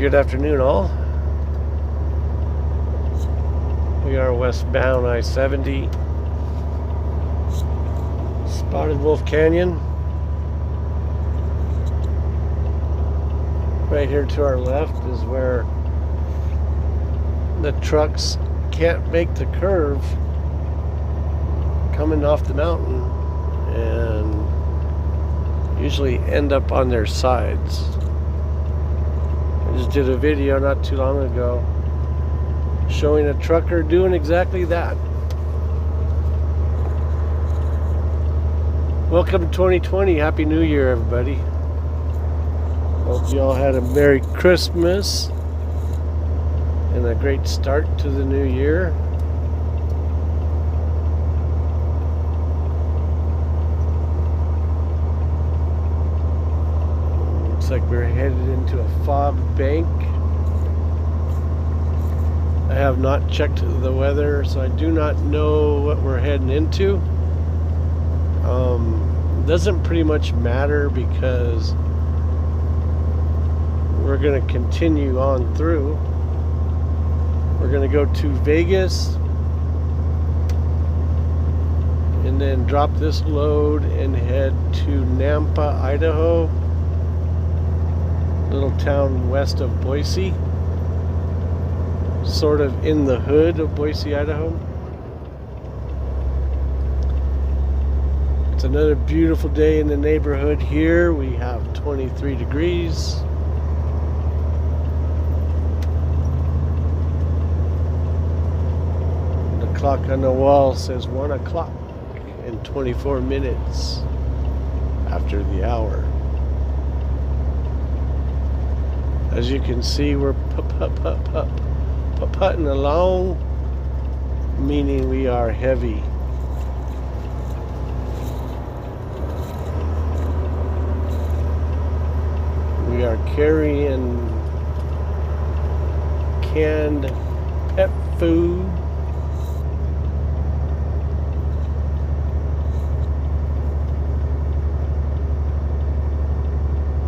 Good afternoon, all. We are westbound I-70, Spotted Wolf Canyon. Right here to our left is where the trucks can't make the curve coming off the mountain and usually end up on their sides. I just did a video not too long ago showing a trucker doing exactly that. Welcome to 2020. Happy New Year, everybody. Hope you all had a Merry Christmas and a great start to the new year. Looks like we're headed into a fog bank. I have not checked the weather, so I do not know what we're heading into. Doesn't pretty much matter because we're going to continue on through. We're going to go to Vegas and then drop this load and head to Nampa, Idaho, little town west of Boise, sort of in the hood of Boise, Idaho. It's another beautiful day in the neighborhood here. We have 23 degrees. The clock on the wall says 1 o'clock and 24 minutes after the hour. As you can see, we're putting along, meaning we are heavy. We are carrying canned pet food,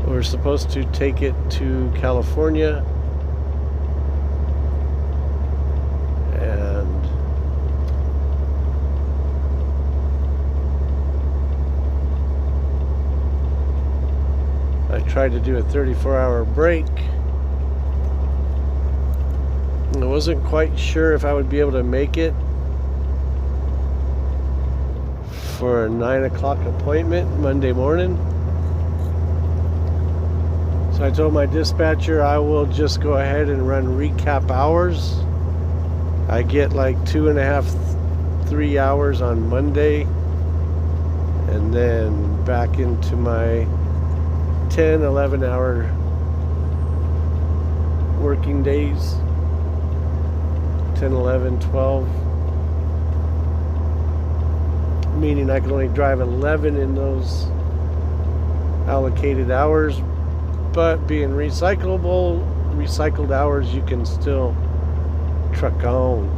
we're supposed to take it to California, and I tried to do a 34-hour break. I wasn't quite sure if I would be able to make it for a 9 o'clock appointment Monday morning. So I told my dispatcher I will just go ahead and run recap hours. I get like 2.5, 3 hours on Monday, and then back into my 10, 11 hour working days. 10, 11, 12. Meaning I can only drive 11 in those allocated hours. But being recycled hours, you can still truck on.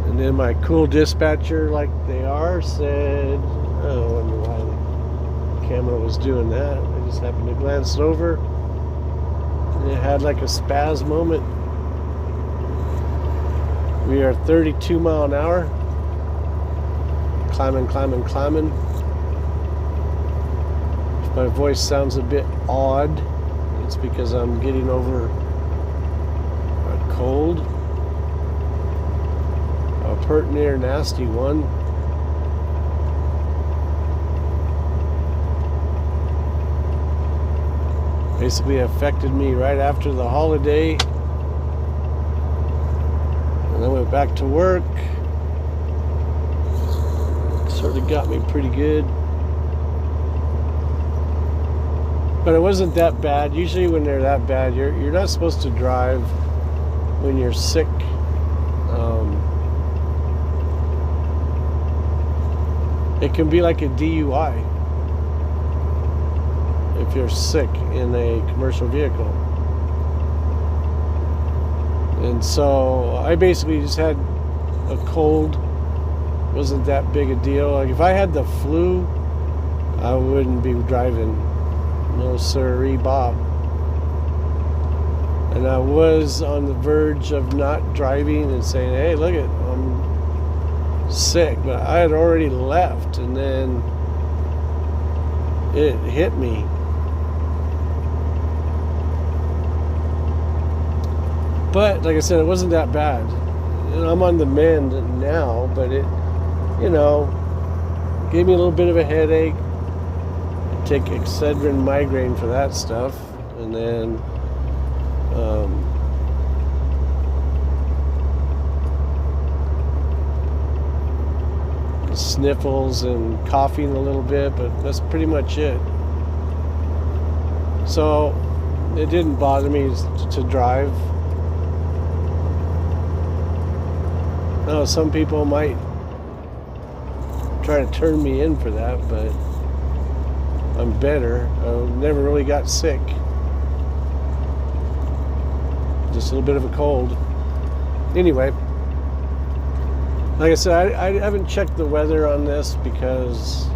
And then my cool dispatcher, like they are, said, oh, I wonder why the camera was doing that. I just happened to glance over, and it had like a spaz moment. We are 32 mile an hour. Climbing. If my voice sounds a bit odd, it's because I'm getting over a cold. A pert near nasty one. Basically affected me right after the holiday. And I went back to work. Sort of got me pretty good, but it wasn't that bad. Usually when they're that bad, you're not supposed to drive when you're sick. It can be like a DUI if you're sick in a commercial vehicle. And so I basically just had a cold. Wasn't that big a deal. Like if I had the flu, I wouldn't be driving. No sirree, Bob. And I was on the verge of not driving and saying, hey, look it, I'm sick. But I had already left, and then it hit me. But like I said, it wasn't that bad. And I'm on the mend now, but it, gave me a little bit of a headache. I take Excedrin migraine for that stuff, and then sniffles and coughing a little bit, but that's pretty much it. So it didn't bother me to drive. Now, some people might try to turn me in for that, but I'm better. I never really got sick. Just a little bit of a cold. Anyway, like I said, I haven't checked the weather on this because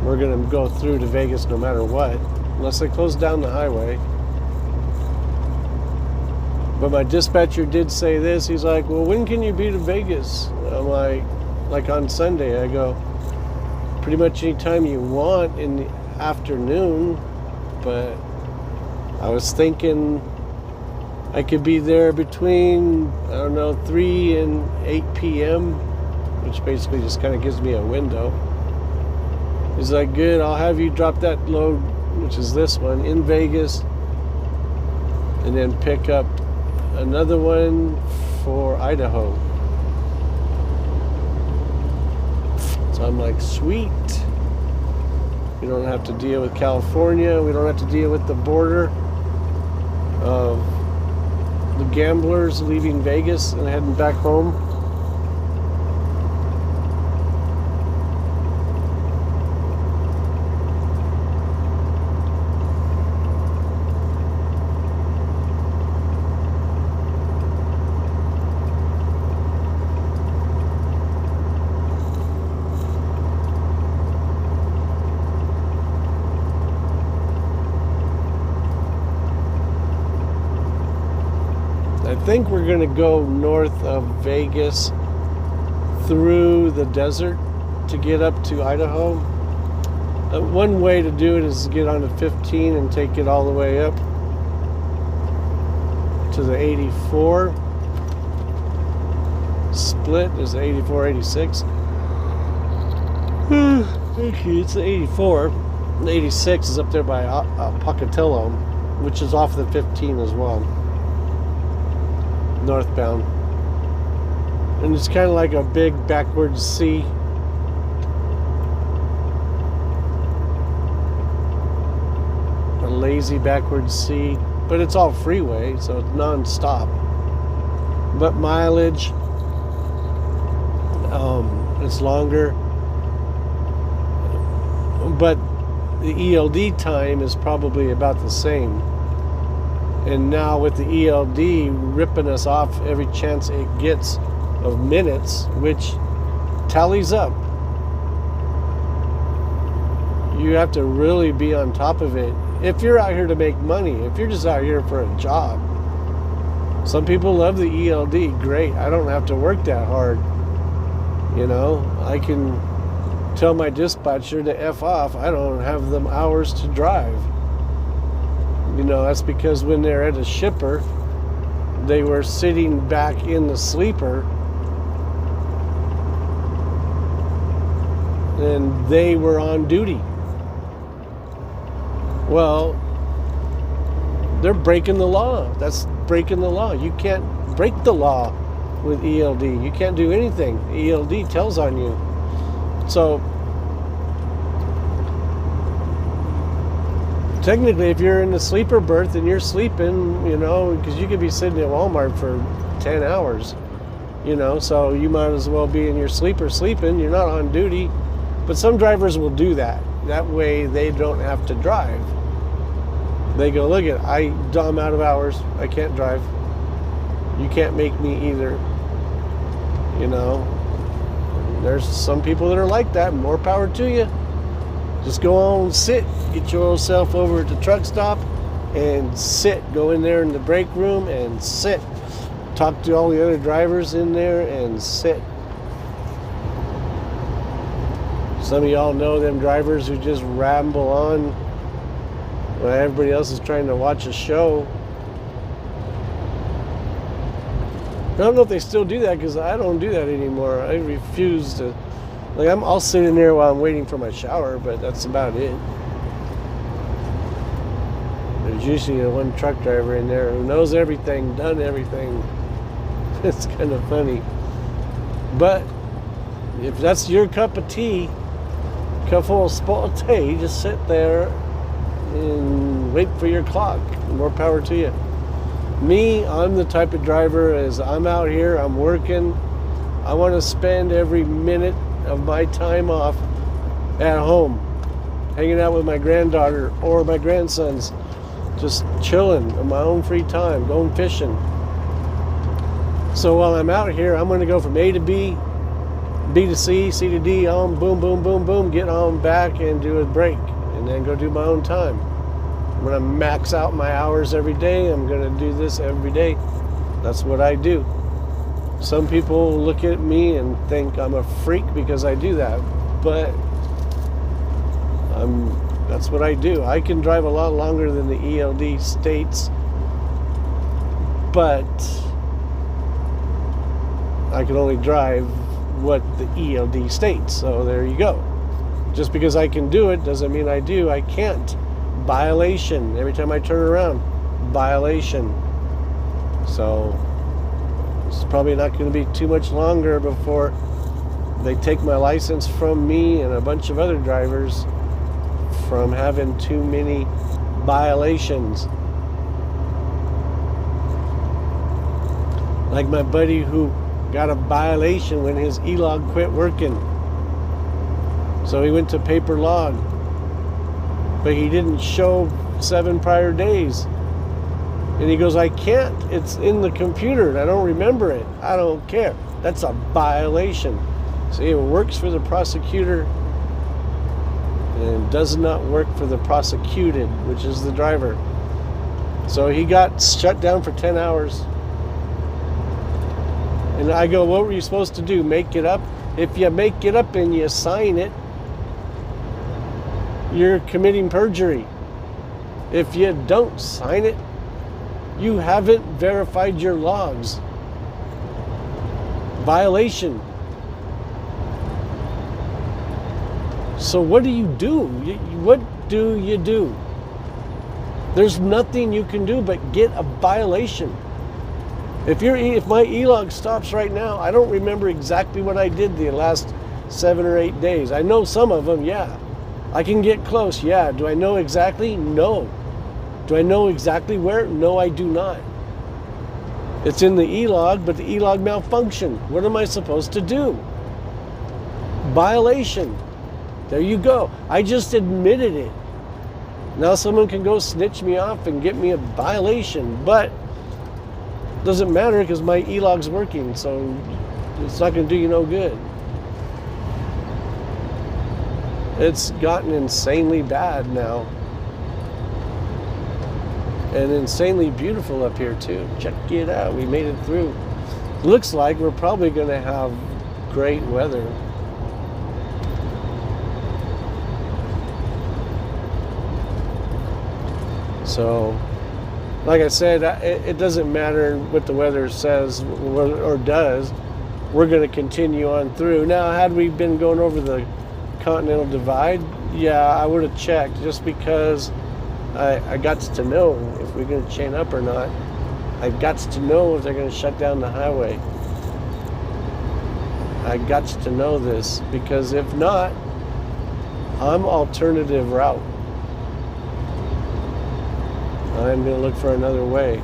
we're going to go through to Vegas no matter what, unless they close down the highway. But my dispatcher did say this. He's like, well, when can you be to Vegas? I'm like on Sunday. I go, pretty much any time you want in the afternoon. But I was thinking I could be there between, 3 and 8 p.m., which basically just kind of gives me a window. He's like, good, I'll have you drop that load, which is this one, in Vegas, and then pick up another one for Idaho. So I'm like, sweet. We don't have to deal with California. We don't have to deal with the border of the gamblers leaving Vegas and heading back home. I think we're going to go north of Vegas through the desert to get up to Idaho. One way to do it is to get on the 15 and take it all the way up to the 84. Split is the 84, 86. Actually, it's the 84. The 86 is up there by Pocatello, which is off the 15 as well. Northbound. And it's kind of like a big backwards C. A lazy backwards C. But it's all freeway, so it's non-stop. But mileage, it's longer. But the ELD time is probably about the same. And now with the ELD ripping us off every chance it gets of minutes, which tallies up. You have to really be on top of it. If you're out here to make money, if you're just out here for a job. Some people love the ELD, great. I don't have to work that hard. I can tell my dispatcher to F off. I don't have them hours to drive. That's because when they're at a shipper, they were sitting back in the sleeper and they were on duty. Well, they're breaking the law. That's breaking the law. You can't break the law with ELD. You can't do anything. ELD tells on you. So technically, if you're in the sleeper berth and you're sleeping, because you could be sitting at Walmart for 10 hours, so you might as well be in your sleeper sleeping. You're not on duty. But some drivers will do that. That way they don't have to drive. They go, look at, I'm out of hours. I can't drive. You can't make me either. There's some people that are like that. More power to you. Just go on, sit, get yourself over at the truck stop and sit. Go in there in the break room and sit. Talk to all the other drivers in there and sit. Some of y'all know them drivers who just ramble on while everybody else is trying to watch a show. I don't know if they still do that, because I don't do that anymore. I refuse to. Like, I'll sit in there while I'm waiting for my shower, but that's about it. There's usually one truck driver in there who knows everything, done everything. It's kind of funny. But if that's your cup of tea, cup full of spot tea, just sit there and wait for your clock. More power to you. Me, I'm the type of driver, as I'm out here, I'm working, I want to spend every minute of my time off at home, hanging out with my granddaughter or my grandsons, just chilling on my own free time, going fishing. So while I'm out here, I'm going to go from A to B, B to C, C to D, on, boom, boom, boom, boom, get on back and do a break, and then go do my own time. I'm going to max out my hours every day. I'm going to do this every day. That's what I do. Some people look at me and think I'm a freak because I do that, but that's what I do. I can drive a lot longer than the ELD states, but I can only drive what the ELD states. So there you go. Just because I can do it doesn't mean I do. I can't. Violation. Every time I turn around, violation. So it's probably not going to be too much longer before they take my license from me and a bunch of other drivers from having too many violations. Like my buddy who got a violation when his e-log quit working. So he went to paper log, but he didn't show 7 prior days. And he goes, I can't. It's in the computer and I don't remember it. I don't care. That's a violation. See, it works for the prosecutor and does not work for the prosecuted, which is the driver. So he got shut down for 10 hours. And I go, what were you supposed to do? Make it up? If you make it up and you sign it, you're committing perjury. If you don't sign it, you haven't verified your logs. Violation. So what do you do? What do you do? There's nothing you can do but get a violation. If my e-log stops right now, I don't remember exactly what I did the last 7 or 8 days. I know some of them, yeah. I can get close, yeah. Do I know exactly? No. Do I know exactly where? No, I do not. It's in the e-log, but the e-log malfunctioned. What am I supposed to do? Violation. There you go. I just admitted it. Now someone can go snitch me off and get me a violation, but it doesn't matter because my e-log's working, so it's not going to do you no good. It's gotten insanely bad now. And insanely beautiful up here too. Check it out. We made it through. Looks like we're probably going to have great weather. So, like I said, it doesn't matter what the weather says or does. We're going to continue on through. Now, had we been going over the Continental Divide, yeah, I would have checked, just because I got to know if we're going to chain up or not. I got to know if they're going to shut down the highway. I got to know this, because if not, I'm alternative route. I'm going to look for another way.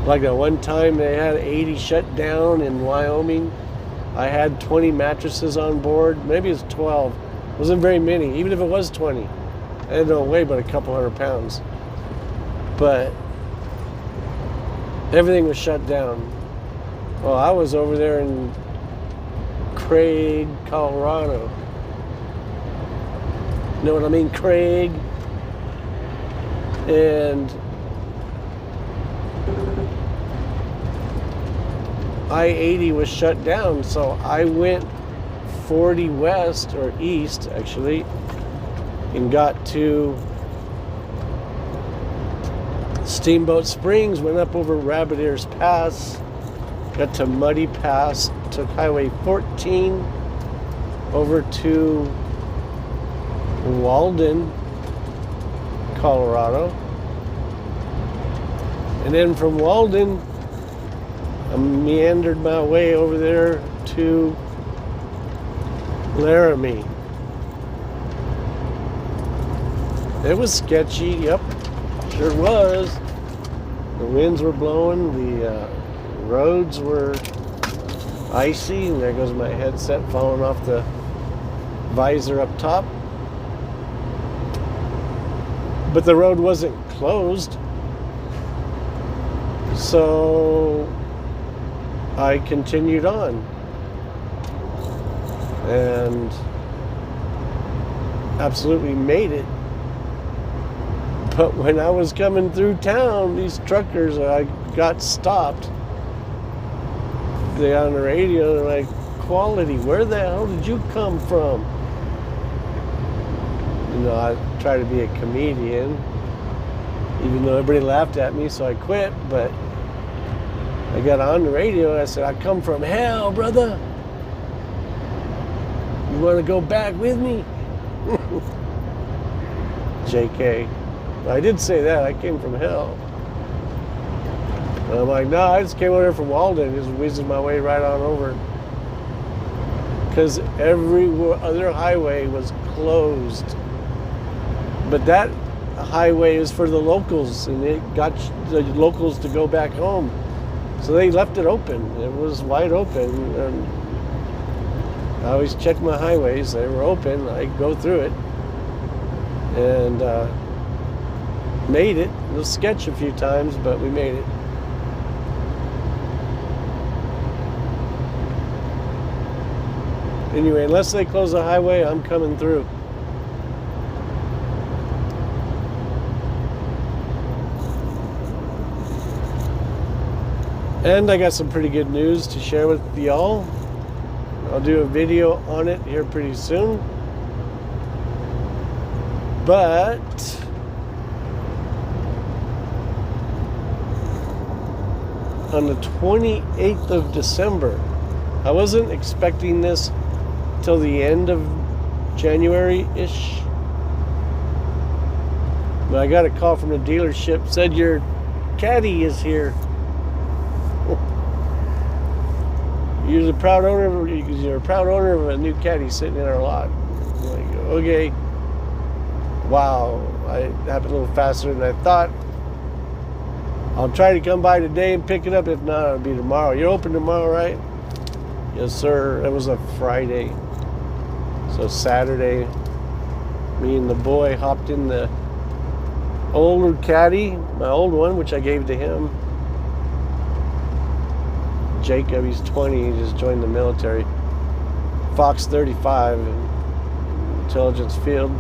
Like that one time they had 80 shut down in Wyoming. I had 20 mattresses on board. Maybe it's 12. It wasn't very many. Even if it was 20, I didn't know weigh but a couple 100 pounds. But everything was shut down. Well, I was over there in Craig, Colorado. You know what I mean? Craig. And I-80 was shut down, so I went 40 west, or east actually, and got to Steamboat Springs, went up over Rabbit Ears Pass, got to Muddy Pass, took Highway 14 over to Walden, Colorado, and then from Walden I meandered my way over there to Laramie. It was sketchy, yep, sure was. The winds were blowing, the roads were icy, and there goes my headset falling off the visor up top. But the road wasn't closed, so I continued on, and absolutely made it. But when I was coming through town, these truckers, I got stopped. They on the radio, they're like, "Quality, where the hell did you come from?" You know, I try to be a comedian, even though everybody laughed at me, so I quit. But I got on the radio and I said, "I come from hell, brother. You want to go back with me?" JK. I did say that. I came from hell. And I'm like, "No, I just came over there from Walden, just whizzing my way right on over." Because every other highway was closed. But that highway is for the locals, and it got the locals to go back home. So they left it open. It was wide open. And I always check my highways. They were open. I go through it. And made it. It was sketch a few times, but we made it. Anyway, unless they close the highway, I'm coming through. And I got some pretty good news to share with y'all. I'll do a video on it here pretty soon. But on the 28th of December, I wasn't expecting this till the end of January-ish. But I got a call from the dealership, said your caddy is here. You're a proud owner of a new caddy sitting in our lot. I'm like, okay. Wow, it happened a little faster than I thought. I'll try to come by today and pick it up. If not, it'll be tomorrow. You're open tomorrow, right? Yes, sir. It was a Friday. So Saturday, me and the boy hopped in the older caddy, my old one, which I gave to him. Jacob, he's 20, he just joined the military. Fox 35, intelligence field,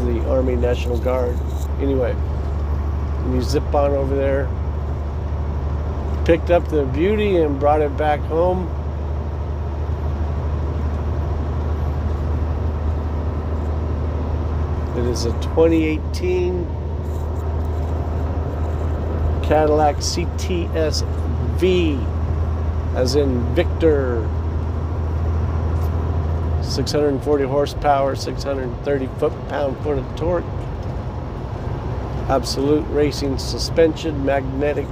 the Army National Guard. Anyway, we zip on over there, picked up the beauty and brought it back home. It is a 2018 Cadillac CTS V, as in Victor. 640 horsepower, 630 foot-pound-foot of torque. Absolute racing suspension, magnetic.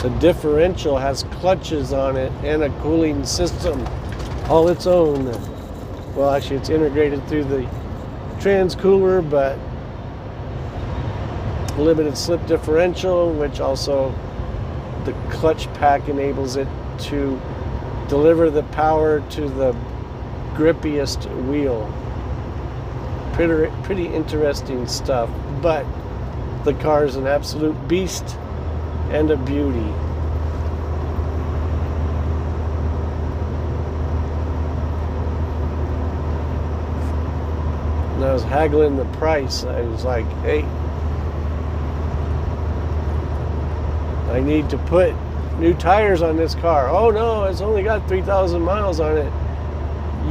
The differential has clutches on it and a cooling system all its own. Well, actually, it's integrated through the trans-cooler, but limited slip differential, which also the clutch pack enables it to deliver the power to the grippiest wheel. Pretty interesting stuff, but the car is an absolute beast and a beauty. was haggling the price. I was like, hey, I need to put new tires on this car. Oh no, it's only got 3,000 miles on it.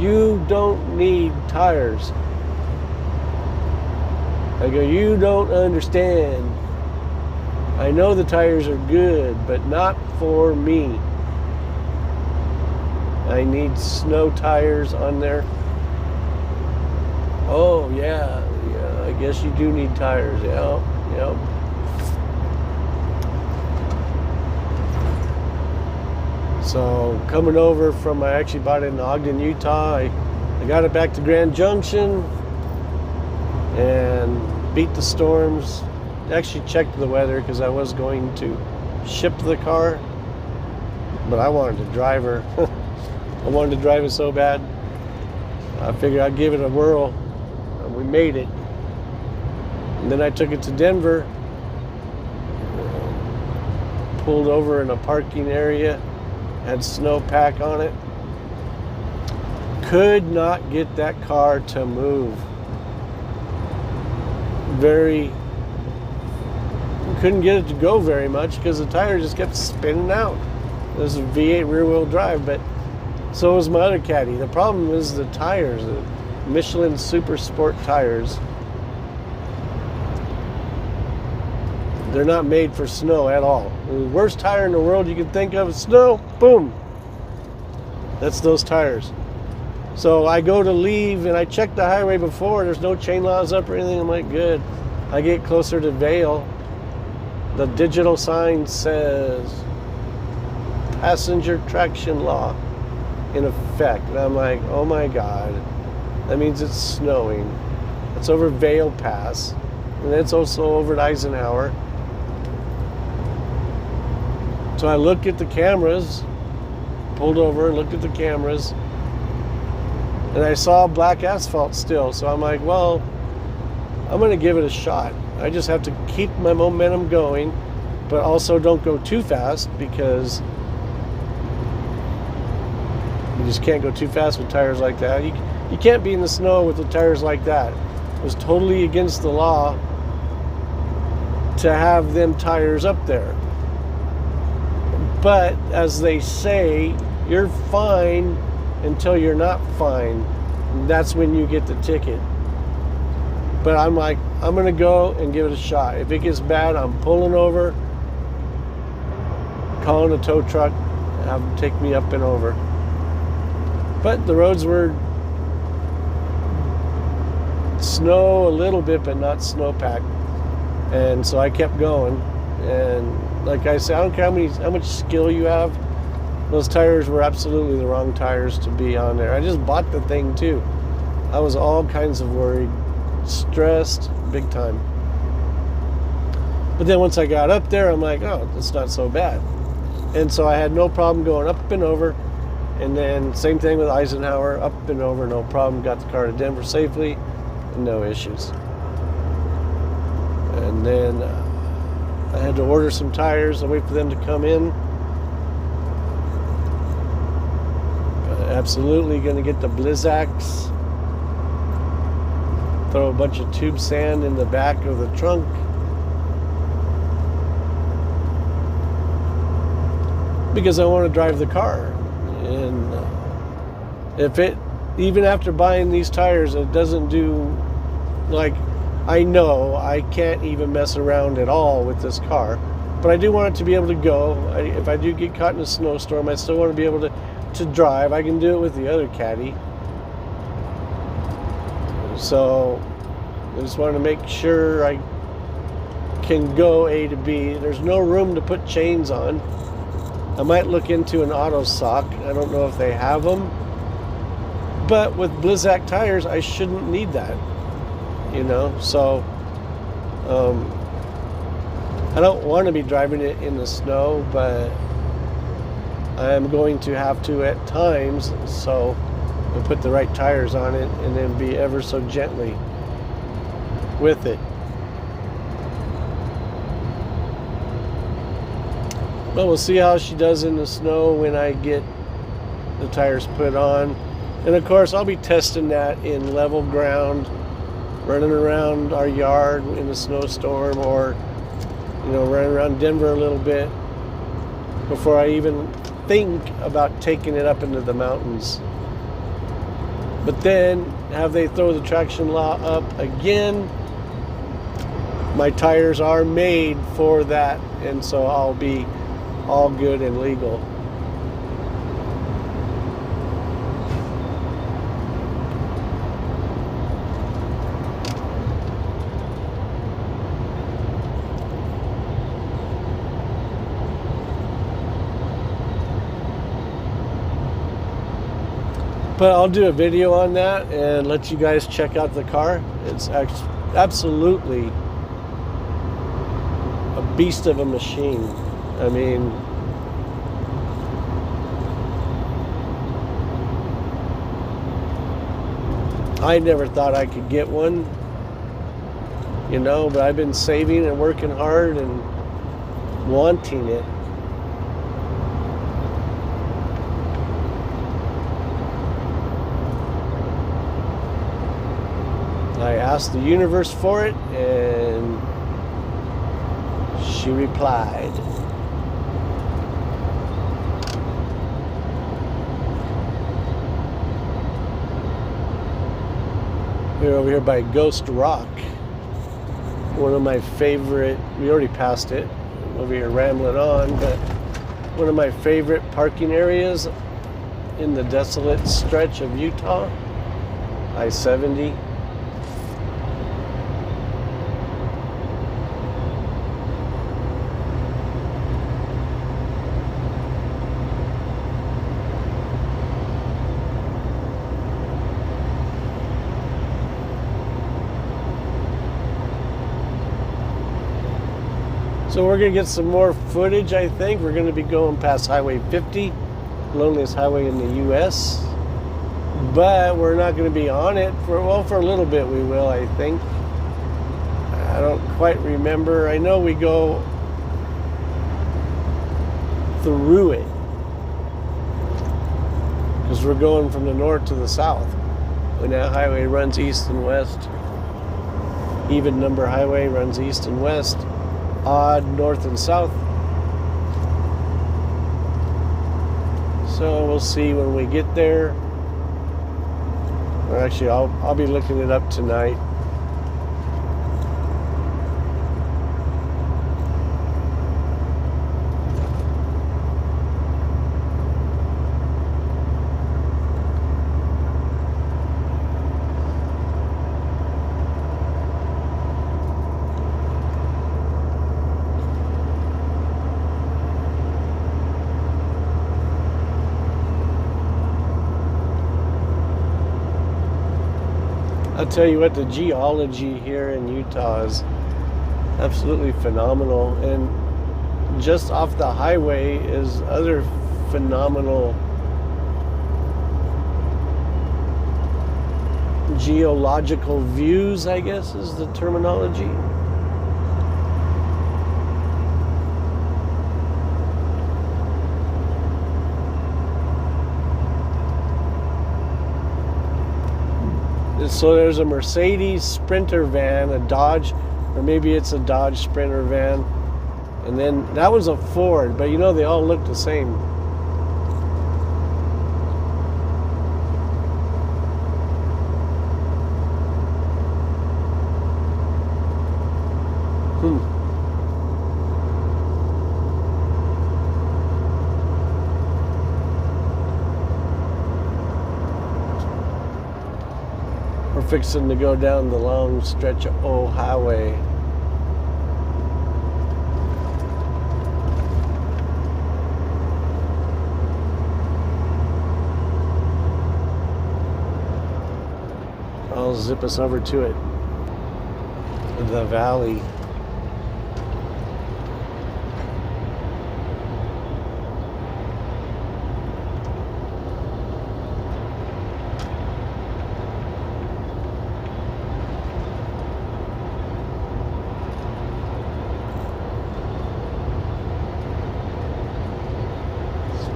You don't need tires. I go, you don't understand. I know the tires are good, but not for me. I need snow tires on there. Oh yeah, I guess you do need tires. Yeah. So coming over from, I actually bought it in Ogden, Utah. I got it back to Grand Junction and beat the storms. Actually checked the weather because I was going to ship the car, but I wanted to drive her. I wanted to drive it so bad. I figured I'd give it a whirl, and we made it. And then I took it to Denver, pulled over in a parking area, had snowpack on it. Could not get that car to move. Couldn't get it to go very much because the tire just kept spinning out. This is a V8 rear wheel drive, but so was my other Caddy. The problem is the tires, the Michelin Super Sport tires. They're not made for snow at all. The worst tire in the world you can think of is snow. Boom. That's those tires. So I go to leave and I check the highway before. There's no chain laws up or anything. I'm like, good. I get closer to Vail. The digital sign says passenger traction law in effect. And I'm like, oh my God. That means it's snowing. It's over Vail Pass. And it's also over at Eisenhower. So I looked at the cameras, pulled over and looked at the cameras, and I saw black asphalt still. So I'm like, well, I'm going to give it a shot. I just have to keep my momentum going, but also don't go too fast because you just can't go too fast with tires like that. You can't be in the snow with the tires like that. It was totally against the law to have them tires up there. But as they say, you're fine until you're not fine. And that's when you get the ticket. But I'm like, I'm going to go and give it a shot. If it gets bad, I'm pulling over, calling a tow truck, have them take me up and over. But the roads were snow a little bit, but not snowpack. And so I kept going. And like I said, I don't care how much skill you have. Those tires were absolutely the wrong tires to be on there. I just bought the thing too. I was all kinds of worried, stressed, big time. But then once I got up there, I'm like, oh, it's not so bad. And so I had no problem going up and over. And then same thing with Eisenhower, up and over, no problem. Got the car to Denver safely, and no issues. And then I had to order some tires. I wait for them to come in. Absolutely going to get the Blizzaks. Throw a bunch of tube sand in the back of the trunk. Because I want to drive the car. And if it, even after buying these tires, it doesn't do, like, I know I can't even mess around at all with this car. But I do want it to be able to go. If I do get caught in a snowstorm, I still want to be able to drive. I can do it with the other Caddy. So I just want to make sure I can go A to B. There's no room to put chains on. I might look into an auto sock. I don't know if they have them. But with Blizzak tires, I shouldn't need that. You know, so I don't want to be driving it in the snow, but I'm going to have to at times. So I'll put the right tires on it and then be ever so gently with it. But we'll see how she does in the snow when I get the tires put on. And of course, I'll be testing that in level ground running around our yard in a snowstorm, or running around Denver a little bit before I even think about taking it up into the mountains. But then have they throw the traction law up again, my tires are made for that, and so I'll be all good and legal. But I'll do a video on that and let you guys check out the car. It's absolutely a beast of a machine. I mean, I never thought I could get one, but I've been saving and working hard and wanting it. I asked the universe for it, and she replied. We're over here by Ghost Rock, one of my favorite, we already passed it, over here rambling on, but one of my favorite parking areas in the desolate stretch of Utah, I-70. So we're going to get some more footage, I think. We're going to be going past Highway 50, loneliest highway in the U.S. But we're not going to be on it for a little bit we will, I think. I don't quite remember. I know we go through it, because we're going from the north to the south. When that highway runs east and west, even number highway runs east and west. Odd north and south. So we'll see when we get there. Or actually, I'll be looking it up tonight. I'll tell you what, the geology here in Utah is absolutely phenomenal, and just off the highway is other phenomenal geological views, I guess is the terminology. So there's a Mercedes Sprinter van, a Dodge, or maybe it's a Dodge Sprinter van, and then that was a Ford, but they all look the same. Fixing to go down the long stretch of old highway. I'll zip us over to it. The valley.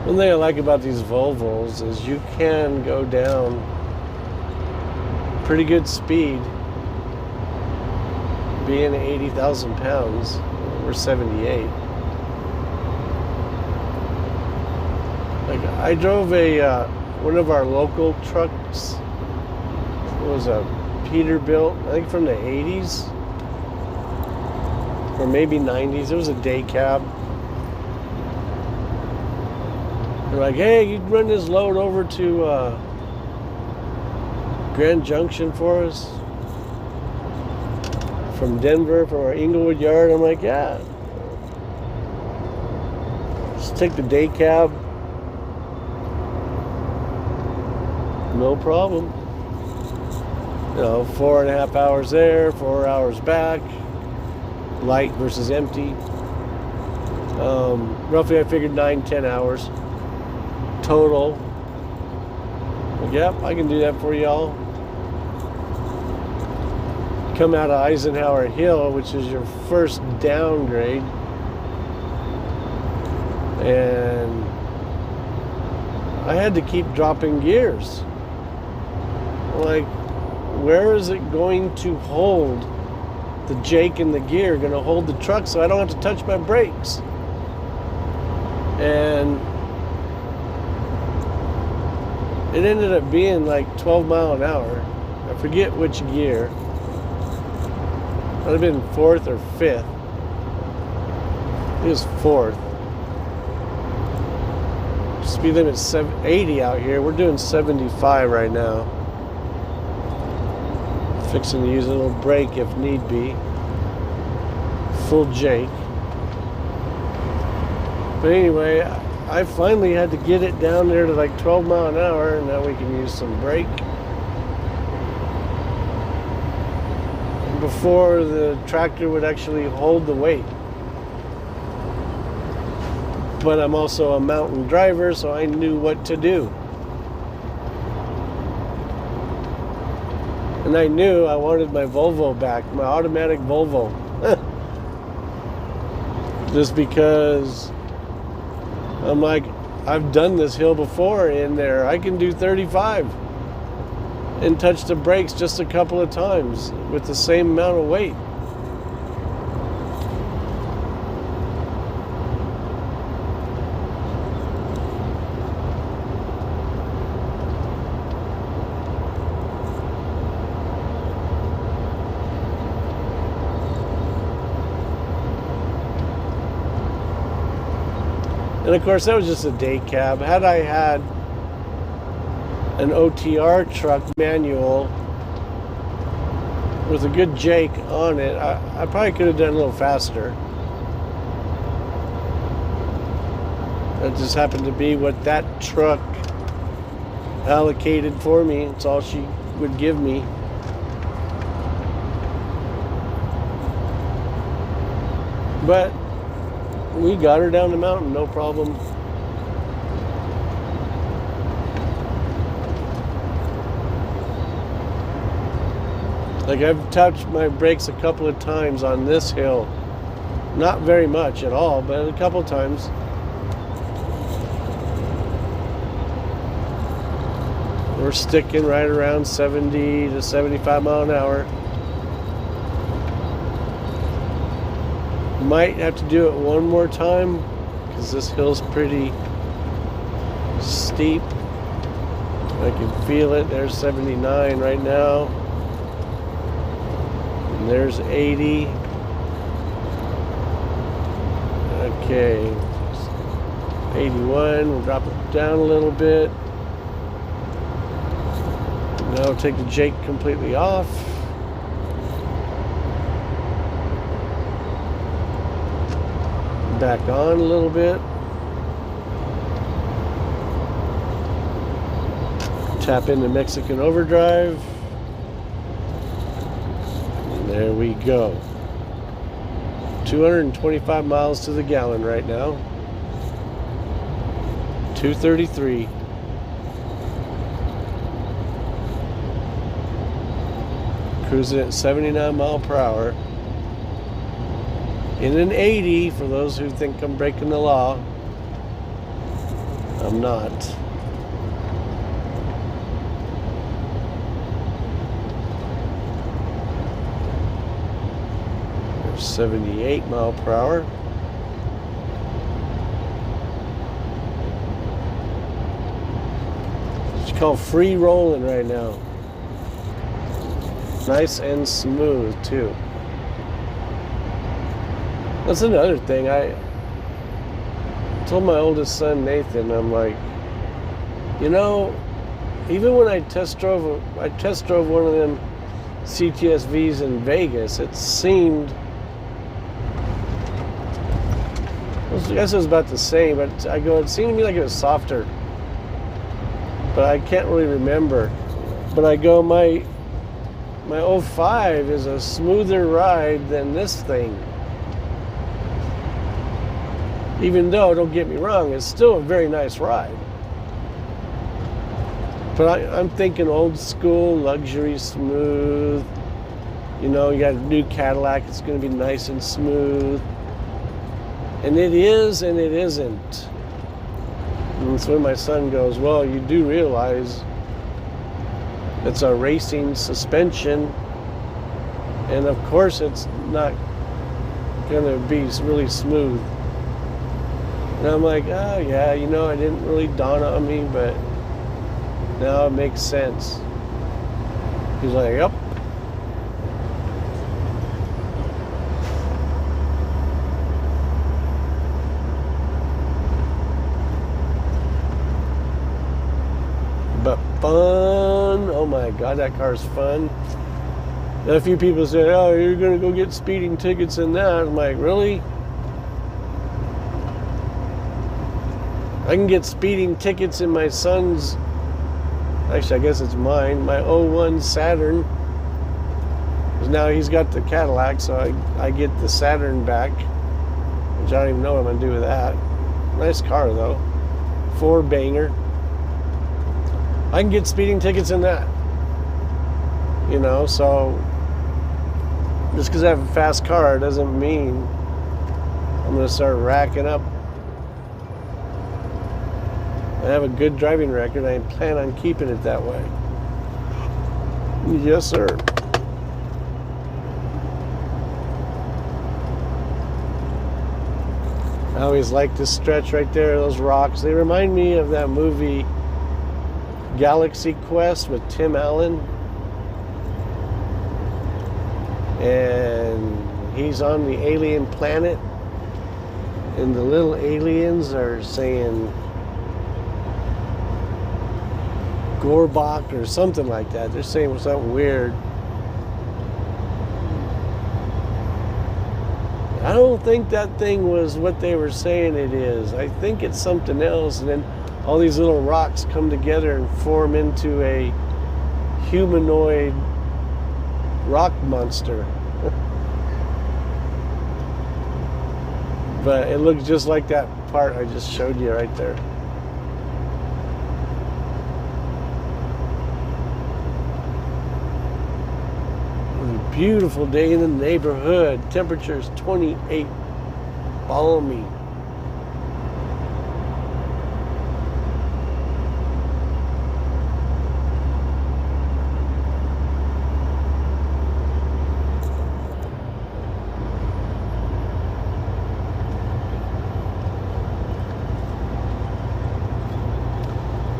One thing I like about these Volvos is you can go down pretty good speed being 80,000 pounds. We're 78. Like, I drove a one of our local trucks. It was a Peterbilt, I think from the 80s or maybe 90s. It was a day cab. They're like, hey, you'd run this load over to Grand Junction for us from Denver for our Inglewood yard. I'm like, yeah. Just take the day cab. No problem. 4.5 hours there, 4 hours back. Light versus empty. Roughly, I figured 9-10 hours total. Like, yep, I can do that for y'all. Come out of Eisenhower Hill, which is your first downgrade, and I had to keep dropping gears. Like, where is it going to hold the Jake and the gear? Going to hold the truck so I don't have to touch my brakes. And it ended up being like 12 mile an hour. I forget which gear. Might have been 4th or 5th. It was 4th. Speed limit's 80 out here. We're doing 75 right now. Fixing to use a little brake if need be. Full Jake. But anyway, I finally had to get it down there to like 12 mile an hour, and now we can use some brake. Before the tractor would actually hold the weight. But I'm also a mountain driver, so I knew what to do. And I knew I wanted my Volvo back, my automatic Volvo. Just because I'm like, I've done this hill before in there. I can do 35 and touch the brakes just a couple of times with the same amount of weight. And of course, that was just a day cab. Had I had an OTR truck manual with a good Jake on it, I probably could have done a little faster. That just happened to be what that truck allocated for me. It's all she would give me. But we got her down the mountain, no problem. Like, I've touched my brakes a couple of times on this hill. Not very much at all, but a couple of times. We're sticking right around 70 to 75 mile an hour. Might have to do it one more time because this hill's pretty steep. I can feel it. There's 79 right now. And there's 80. Okay. 81. We'll drop it down a little bit. Now we'll take the Jake completely off. Back on a little bit. Tap into Mexican overdrive. And there we go. 225 miles to the gallon right now. 233. Cruising at 79 mile per hour. In an 80, for those who think I'm breaking the law, I'm not. 78 mile per hour. It's called free rolling right now. Nice and smooth too. That's another thing. I told my oldest son Nathan, I'm like, you know, even when I test drove one of them CTSVs in Vegas, it seemed, I guess it was about the same, but I go, it seemed to me like it was softer, but I can't really remember. But I go, my 05 is a smoother ride than this thing. Even though, don't get me wrong, it's still a very nice ride. But I'm thinking old school, luxury, smooth. You know, you got a new Cadillac, it's going to be nice and smooth. And it is and it isn't. And so when my son goes, well, you do realize it's a racing suspension. And of course it's not going to be really smooth. And I'm like, oh yeah, you know, it didn't really dawn on me, but now it makes sense. He's like, yep. But fun. Oh my God, that car's fun. And a few people said, oh, you're going to go get speeding tickets in that. I'm like, really? I can get speeding tickets in my son's, actually I guess it's mine, my 01 Saturn. Because now he's got the Cadillac, so I get the Saturn back, which I don't even know what I'm going to do with that. Nice car though. 4-banger. I can get speeding tickets in that. You know, so just because I have a fast car doesn't mean I'm going to start racking up. I have a good driving record. I plan on keeping it that way. Yes, sir. I always like this stretch right there, those rocks. They remind me of that movie Galaxy Quest with Tim Allen. And he's on the alien planet. And the little aliens are saying Gorbach or something like that. They're saying something weird. I don't think that thing was what they were saying it is. I think it's something else, and then all these little rocks come together and form into a humanoid rock monster. But it looks just like that part I just showed you right there. Beautiful day in the neighborhood. Temperature's 28. Balmy.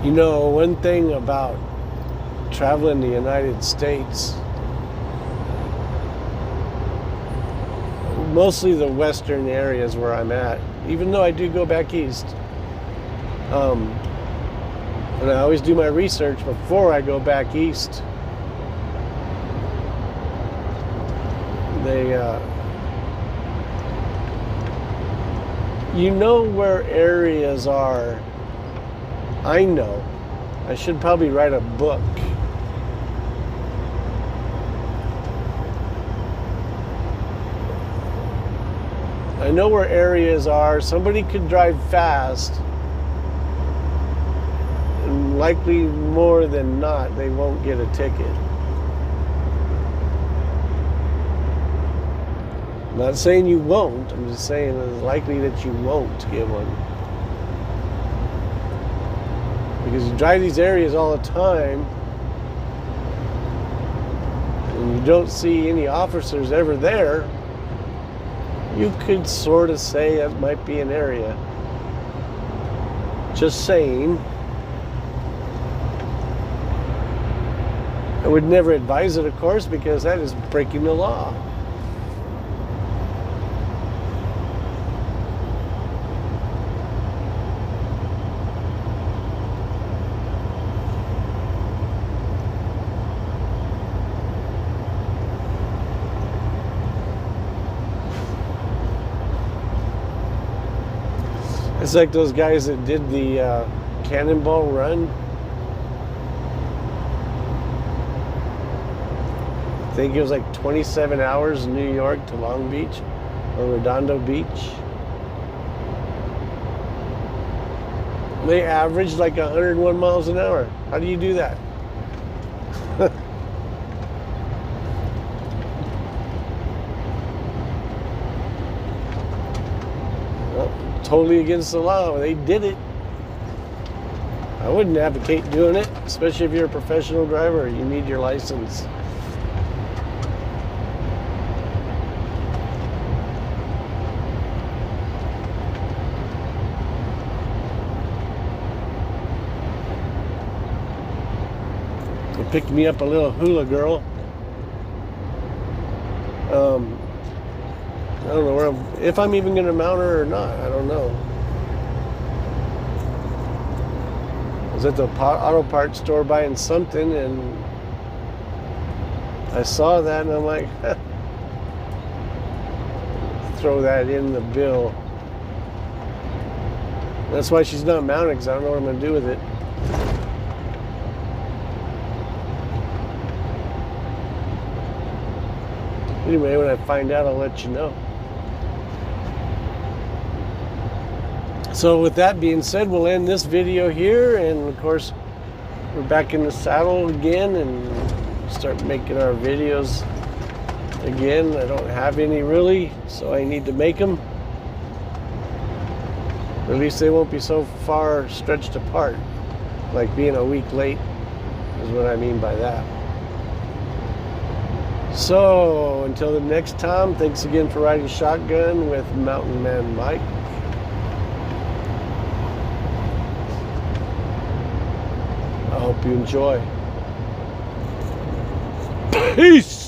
You know, one thing about traveling the United States, mostly the western areas where I'm at, even though I do go back east. And I always do my research before I go back east. You know where areas are. I know. I should probably write a book. I know where areas are. Somebody could drive fast, and likely more than not, they won't get a ticket. I'm not saying you won't. I'm just saying it's likely that you won't get one. Because you drive these areas all the time, and you don't see any officers ever there. You could sort of say that might be an area. Just saying. I would never advise it, of course, because that is breaking the law. It's like those guys that did the Cannonball Run. I think it was like 27 hours in New York to Long Beach or Redondo Beach. They averaged like 101 miles an hour. How do you do that? Totally against the law. They did it. I wouldn't advocate doing it, especially if you're a professional driver. You need your license. They picked me up a little hula girl. I don't know if I'm even going to mount her or not. I don't know. I was at the auto parts store buying something, and I saw that, and I'm like, throw that in the bill. That's why she's not mounted, because I don't know what I'm going to do with it. Anyway, when I find out, I'll let you know. So with that being said, we'll end this video here, and of course we're back in the saddle again and start making our videos again. I don't have any really, so I need to make them. At least they won't be so far stretched apart, like being a week late is what I mean by that. So until the next time, thanks again for riding shotgun with Mountain Man Mike. I hope you enjoy. Peace!